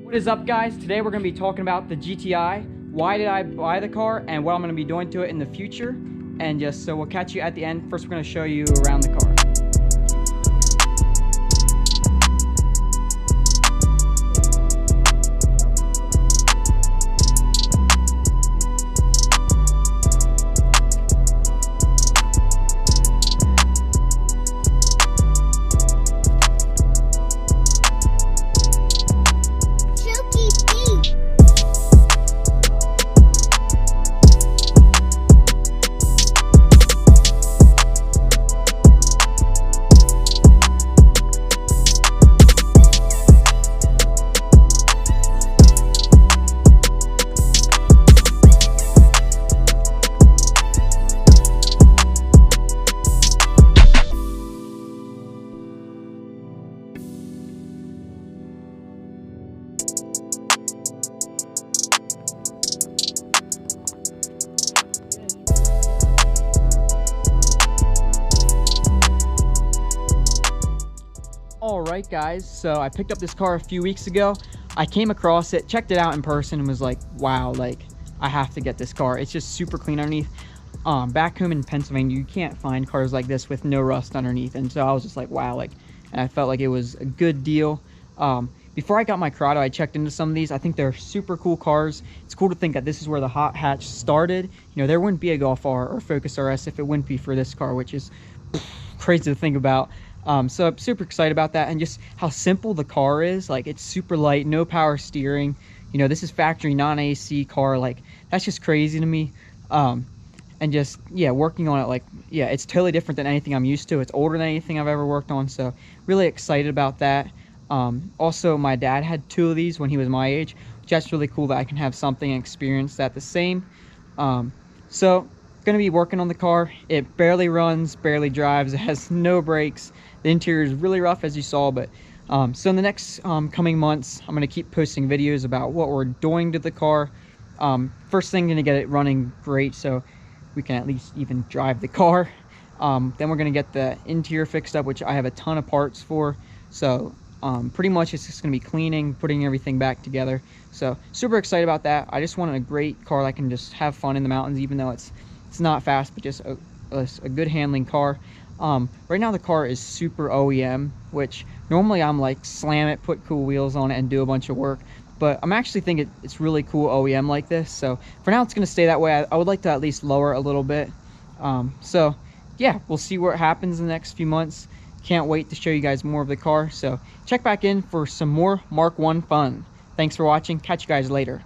What is up, guys? Today we're going to be talking about the GTI. Why did I buy the car and what I'm going to be doing to it in the future. And just so we'll catch you at the end. First we're going to show you around the car. Chuki Beats. Alright guys, so I picked up this car a few weeks ago. I came across it, checked it out in person, and was like, wow, like, I have to get this car. It's just super clean underneath. Back home in Pennsylvania, you can't find cars like this with no rust underneath. And so I was just like, wow, like, and I felt like it was a good deal. Before I got my Corrado, I checked into some of these. I think they're super cool cars. It's cool to think that this is where the hot hatch started. You know, there wouldn't be a Golf R or Focus RS if it wouldn't be for this car, which is crazy to think about. So I'm super excited about that, and just how simple the car is. Like, it's super light, no power steering. You know, this is factory non-AC car. Like, that's just crazy to me. And just, yeah, working on it, like, yeah, it's totally different than anything I'm used to. It's older than anything I've ever worked on, so really excited about that. Also, my dad had two of these when he was my age, which that's really cool that I can have something and experience that the same. So gonna be working on the car. It barely runs, barely drives, it has no brakes. The interior is really rough, as you saw, but so in the next coming months, I'm gonna keep posting videos about what we're doing to the car. First thing, gonna get it running great so we can at least even drive the car. Then we're gonna get the interior fixed up, which I have a ton of parts for. So pretty much it's just gonna be cleaning, putting everything back together. So super excited about that. I just wanted a great car that can just have fun in the mountains, even though it's not fast, but just a good handling car. Right now the car is super OEM, which normally I'm like slam it, put cool wheels on it, and do a bunch of work. But I'm actually thinking it's really cool OEM like this. So for now it's gonna stay that way. I would like to at least lower a little bit. So yeah, we'll see what happens in the next few months. Can't wait to show you guys more of the car. So check back in for some more Mark 1 fun. Thanks for watching. Catch you guys later.